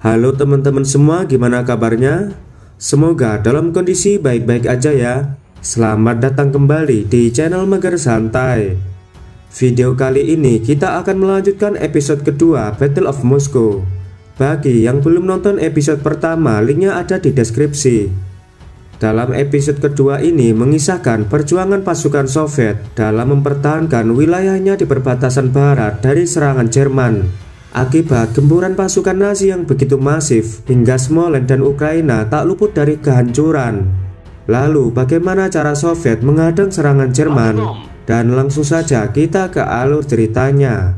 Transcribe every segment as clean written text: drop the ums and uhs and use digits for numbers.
Halo teman-teman semua, gimana kabarnya? Semoga dalam kondisi baik-baik aja ya. Selamat datang kembali di channel Mager Santai. Video kali ini kita akan melanjutkan episode kedua Battle of Moscow. Bagi yang belum nonton episode pertama, linknya ada di deskripsi. Dalam episode kedua ini mengisahkan perjuangan pasukan Soviet dalam mempertahankan wilayahnya di perbatasan barat dari serangan Jerman. Akibat gempuran pasukan Nazi yang begitu masif hingga Smolensk dan Ukraina tak luput dari kehancuran. Lalu bagaimana cara Soviet menghadang serangan Jerman? Dan langsung saja kita ke alur ceritanya.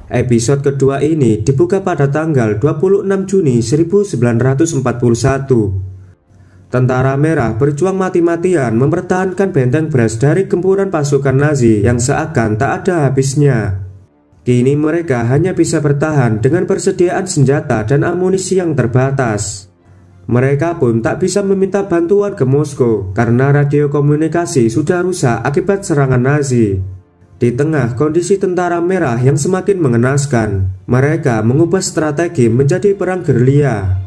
Episode kedua ini dibuka pada tanggal 26 Juni 1941. Tentara Merah berjuang mati-matian mempertahankan benteng Brest dari gempuran pasukan Nazi yang seakan tak ada habisnya. Kini mereka hanya bisa bertahan dengan persediaan senjata dan amunisi yang terbatas. Mereka pun tak bisa meminta bantuan ke Moskow karena radio komunikasi sudah rusak akibat serangan Nazi. Di tengah kondisi Tentara Merah yang semakin mengenaskan, mereka mengubah strategi menjadi perang gerilya.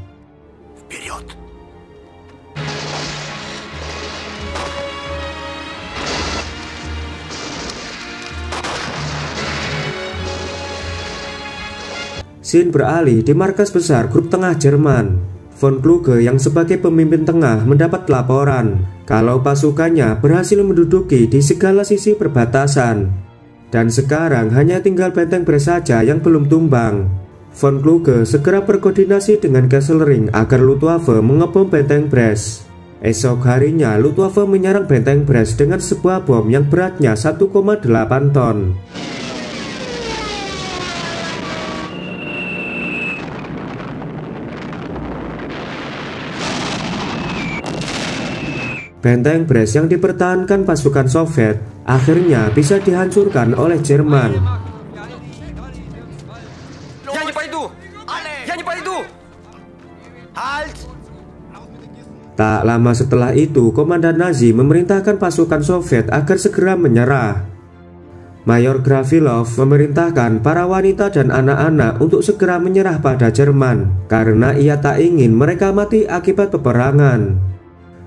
Scene beralih di markas besar grup tengah Jerman. Von Kluge yang sebagai pemimpin tengah mendapat laporan kalau pasukannya berhasil menduduki di segala sisi perbatasan. Dan sekarang hanya tinggal benteng Brest saja yang belum tumbang. Von Kluge segera berkoordinasi dengan Kesselring agar Luftwaffe mengebom benteng Brest. Esok harinya Luftwaffe menyerang benteng Brest dengan sebuah bom yang beratnya 1,8 ton. Benteng Brest yang dipertahankan pasukan Soviet akhirnya bisa dihancurkan oleh Jerman. Tak lama setelah itu, komandan Nazi memerintahkan pasukan Soviet agar segera menyerah. Mayor Gravilov memerintahkan para wanita dan anak-anak untuk segera menyerah pada Jerman karena ia tak ingin mereka mati akibat peperangan.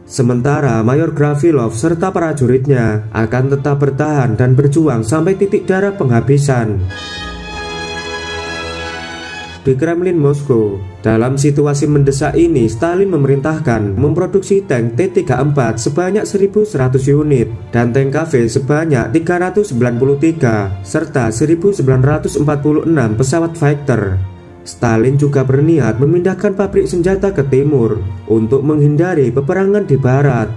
Sementara Mayor Gravilov serta prajuritnya akan tetap bertahan dan berjuang sampai titik darah penghabisan. Di Kremlin Moskow, dalam situasi mendesak ini Stalin memerintahkan memproduksi tank T-34 sebanyak 1.100 unit dan tank KV sebanyak 393 serta 1.946 pesawat fighter. Stalin juga berniat memindahkan pabrik senjata ke timur untuk menghindari peperangan di barat.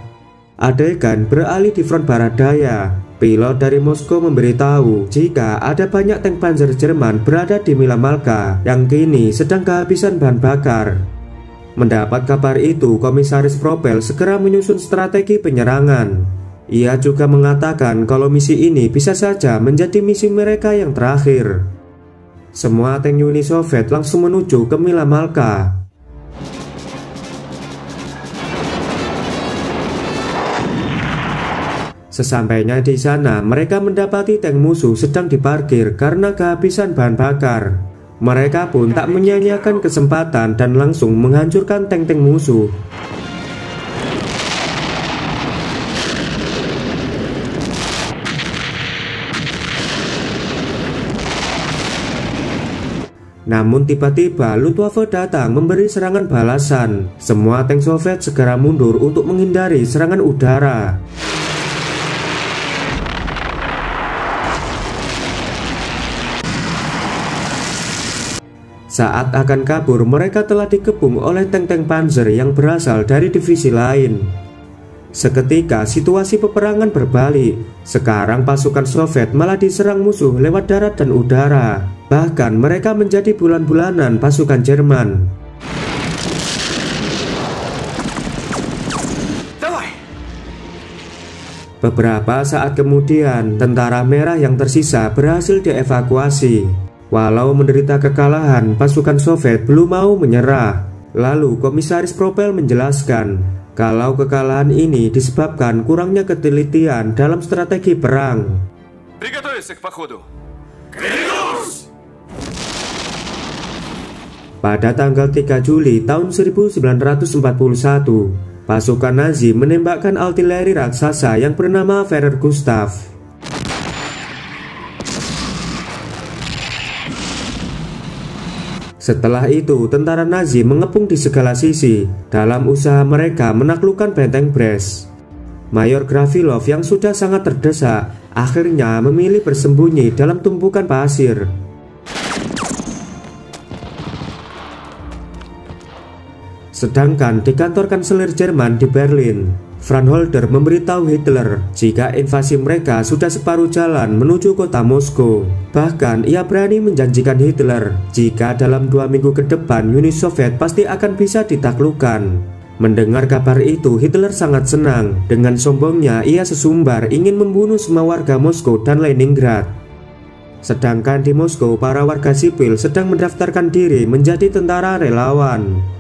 Adegan beralih di front barat daya. Pilot dari Moskow memberitahu jika ada banyak tank Panzer Jerman berada di Milamalka yang kini sedang kehabisan bahan bakar. Mendapat kabar itu, Komisaris Propel segera menyusun strategi penyerangan. Ia juga mengatakan kalau misi ini bisa saja menjadi misi mereka yang terakhir. Semua tank Uni Soviet langsung menuju ke Milamalka. Sesampainya di sana, mereka mendapati tank musuh sedang diparkir karena kehabisan bahan bakar. Mereka pun tak menyia-nyiakan kesempatan dan langsung menghancurkan tank-tank musuh. Namun tiba-tiba Luftwaffe datang memberi serangan balasan. Semua tank Soviet segera mundur untuk menghindari serangan udara. Saat akan kabur, mereka telah dikepung oleh tank-tank Panzer yang berasal dari divisi lain. Seketika situasi peperangan berbalik. Sekarang pasukan Soviet malah diserang musuh lewat darat dan udara. Bahkan mereka menjadi bulan-bulanan pasukan Jerman. Beberapa saat kemudian, Tentara Merah yang tersisa berhasil dievakuasi. Walau menderita kekalahan, pasukan Soviet belum mau menyerah. Lalu Komisaris Propel menjelaskan kalau kekalahan ini disebabkan kurangnya ketelitian dalam strategi perang. Pada tanggal 3 Juli tahun 1941, pasukan Nazi menembakkan artileri raksasa yang bernama Führer Gustav. Setelah itu, tentara Nazi mengepung di segala sisi dalam usaha mereka menaklukkan benteng Brest. Mayor Gravilov yang sudah sangat terdesak akhirnya memilih bersembunyi dalam tumpukan pasir. Sedangkan di kantor kanselir Jerman di Berlin, Franz Halder memberitahu Hitler jika invasi mereka sudah separuh jalan menuju kota Moskow. Bahkan ia berani menjanjikan Hitler jika dalam 2 minggu ke depan Uni Soviet pasti akan bisa ditaklukkan. Mendengar kabar itu, Hitler sangat senang. Dengan sombongnya ia sesumbar ingin membunuh semua warga Moskow dan Leningrad. Sedangkan di Moskow, para warga sipil sedang mendaftarkan diri menjadi tentara relawan.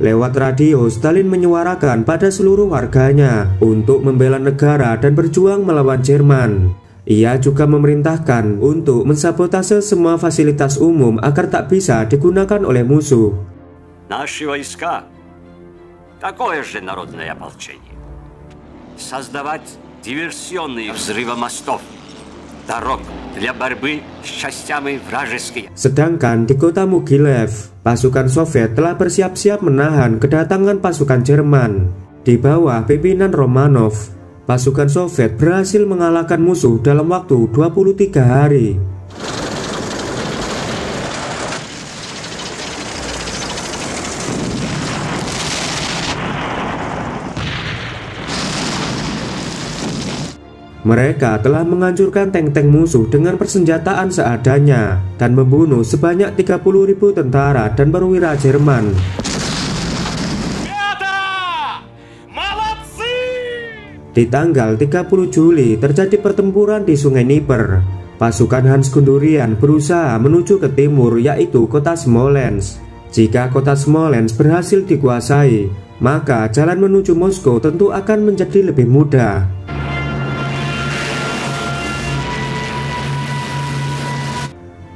Lewat radio, Stalin menyuarakan pada seluruh warganya untuk membela negara dan berjuang melawan Jerman. Ia juga memerintahkan untuk mensabotase semua fasilitas umum agar tak bisa digunakan oleh musuh. Наши войска такое же народное ополчение. Создавать диверсионные взрывы мостов, дорог для борьбы с частями вражеских. Sedangkan di kota Mogilev, pasukan Soviet telah bersiap-siap menahan kedatangan pasukan Jerman. Di bawah pimpinan Romanov, pasukan Soviet berhasil mengalahkan musuh dalam waktu 23 hari. Mereka telah menghancurkan tank-tank musuh dengan persenjataan seadanya dan membunuh sebanyak 30.000 tentara dan perwira Jerman. Di tanggal 30 Juli terjadi pertempuran di Sungai Dnieper. Pasukan Hans Guderian berusaha menuju ke timur, yaitu kota Smolensk. Jika kota Smolensk berhasil dikuasai, maka jalan menuju Moskow tentu akan menjadi lebih mudah.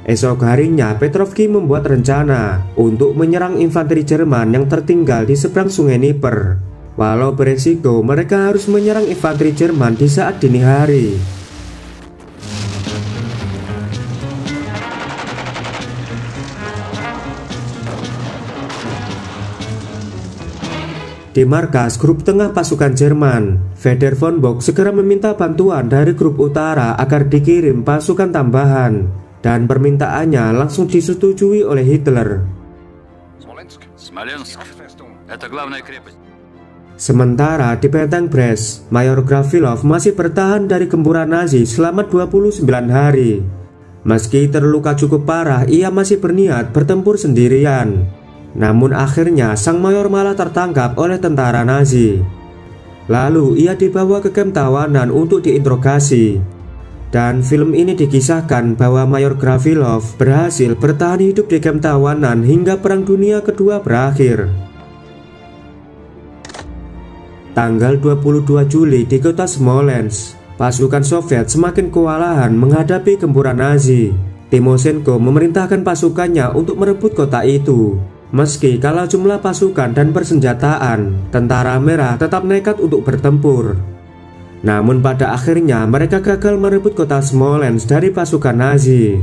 Esok harinya, Petrovsky membuat rencana untuk menyerang infanteri Jerman yang tertinggal di seberang Sungai Dnieper. Walau beresiko, mereka harus menyerang infanteri Jerman di saat dini hari. Di markas grup tengah pasukan Jerman, Feder von Bock segera meminta bantuan dari grup utara agar dikirim pasukan tambahan. Dan permintaannya langsung disetujui oleh Hitler. Sementara di benteng Brest, Mayor Gravilov masih bertahan dari gempuran Nazi selama 29 hari. Meski terluka cukup parah, ia masih berniat bertempur sendirian. Namun akhirnya sang mayor malah tertangkap oleh tentara Nazi. Lalu ia dibawa ke kamp tawanan untuk diinterogasi. Dan film ini dikisahkan bahwa Mayor Gravilov berhasil bertahan hidup di kamp tawanan hingga Perang Dunia Kedua berakhir. Tanggal 22 Juli di kota Smolensk, pasukan Soviet semakin kewalahan menghadapi gempuran Nazi. Timoshenko memerintahkan pasukannya untuk merebut kota itu. Meski kalah jumlah pasukan dan persenjataan, tentara merah tetap nekat untuk bertempur. Namun pada akhirnya mereka gagal merebut kota Smolensk dari pasukan Nazi.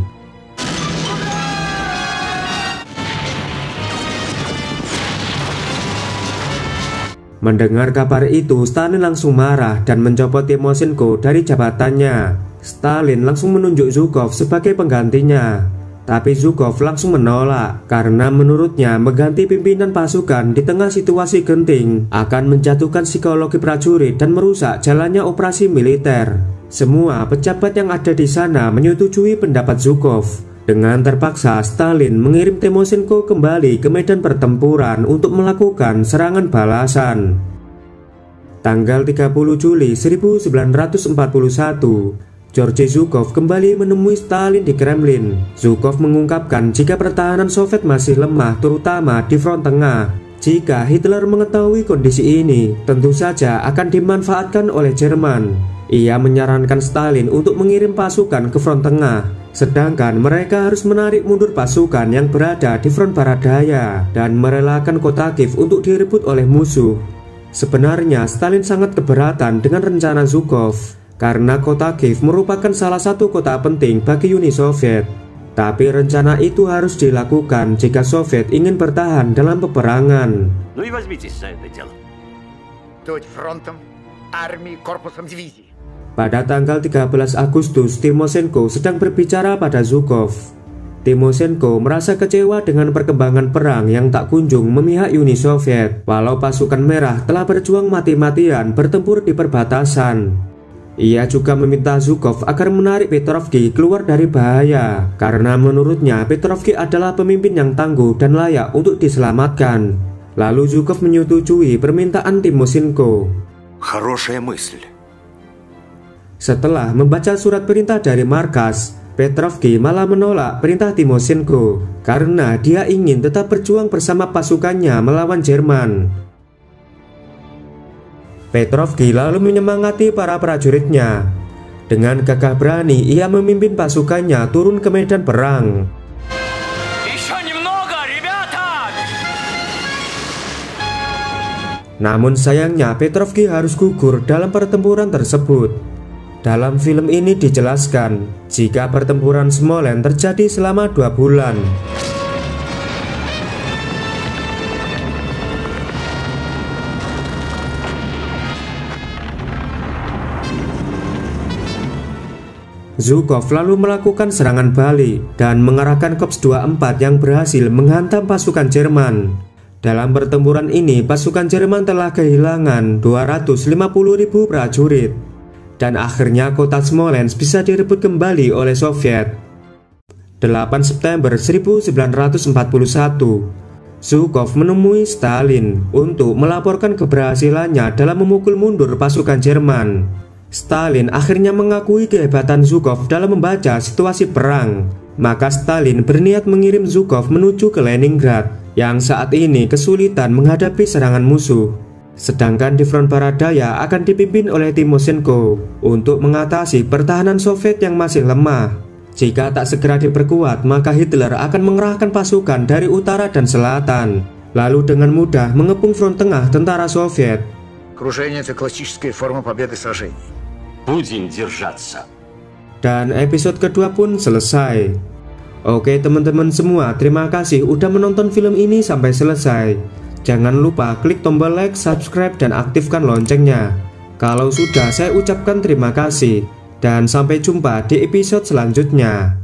Mendengar kabar itu, Stalin langsung marah dan mencopot Timoshenko dari jabatannya. Stalin langsung menunjuk Zhukov sebagai penggantinya. Tapi Zhukov langsung menolak karena menurutnya mengganti pimpinan pasukan di tengah situasi genting akan menjatuhkan psikologi prajurit dan merusak jalannya operasi militer. Semua pejabat yang ada di sana menyetujui pendapat Zhukov. Dengan terpaksa, Stalin mengirim Timoshenko kembali ke medan pertempuran untuk melakukan serangan balasan. Tanggal 30 Juli 1941, Georgy Zhukov kembali menemui Stalin di Kremlin. Zhukov mengungkapkan jika pertahanan Soviet masih lemah, terutama di front tengah. Jika Hitler mengetahui kondisi ini, tentu saja akan dimanfaatkan oleh Jerman. Ia menyarankan Stalin untuk mengirim pasukan ke front tengah, sedangkan mereka harus menarik mundur pasukan yang berada di front barat daya dan merelakan kota Kiev untuk direbut oleh musuh. Sebenarnya Stalin sangat keberatan dengan rencana Zhukov karena kota Kiev merupakan salah satu kota penting bagi Uni Soviet. Tapi rencana itu harus dilakukan jika Soviet ingin bertahan dalam peperangan. Ну и возьмитесь за это дело. фронтом, армией, корпусом дивизии. Pada tanggal 13 Agustus, Timoshenko sedang berbicara pada Zhukov. Timoshenko merasa kecewa dengan perkembangan perang yang tak kunjung memihak Uni Soviet, walau pasukan merah telah berjuang mati-matian bertempur di perbatasan. Ia juga meminta Zhukov agar menarik Petrovsky keluar dari bahaya, karena menurutnya Petrovsky adalah pemimpin yang tangguh dan layak untuk diselamatkan. Lalu Zhukov menyetujui permintaan Timoshenko. Хорошая мысль. Setelah membaca surat perintah dari markas, Petrovsky malah menolak perintah Timoshenko karena dia ingin tetap berjuang bersama pasukannya melawan Jerman. Petrovsky lalu menyemangati para prajuritnya. Dengan gagah berani, ia memimpin pasukannya turun ke medan perang. Namun sayangnya Petrovsky harus gugur dalam pertempuran tersebut. Dalam film ini dijelaskan jika pertempuran Smolensk terjadi selama 2 bulan. Zhukov lalu melakukan serangan balik dan mengerahkan Korps 24 yang berhasil menghantam pasukan Jerman. Dalam pertempuran ini, pasukan Jerman telah kehilangan 250.000 prajurit. Dan akhirnya kota Smolensk bisa direbut kembali oleh Soviet. 8 September 1941, Zhukov menemui Stalin untuk melaporkan keberhasilannya dalam memukul mundur pasukan Jerman. Stalin akhirnya mengakui kehebatan Zhukov dalam membaca situasi perang. Maka Stalin berniat mengirim Zhukov menuju ke Leningrad, yang saat ini kesulitan menghadapi serangan musuh. Sedangkan di front barat daya akan dipimpin oleh Timoshenko untuk mengatasi pertahanan Soviet yang masih lemah. Jika tak segera diperkuat, maka Hitler akan mengerahkan pasukan dari utara dan selatan, lalu dengan mudah mengepung front tengah tentara Soviet. Крушение — это классическая форма победы сражений. Будем держаться. Dan episode kedua pun selesai. Oke teman-teman semua, terima kasih udah menonton film ini sampai selesai. Jangan lupa klik tombol like, subscribe, dan aktifkan loncengnya. Kalau sudah, saya ucapkan terima kasih. Dan sampai jumpa di episode selanjutnya.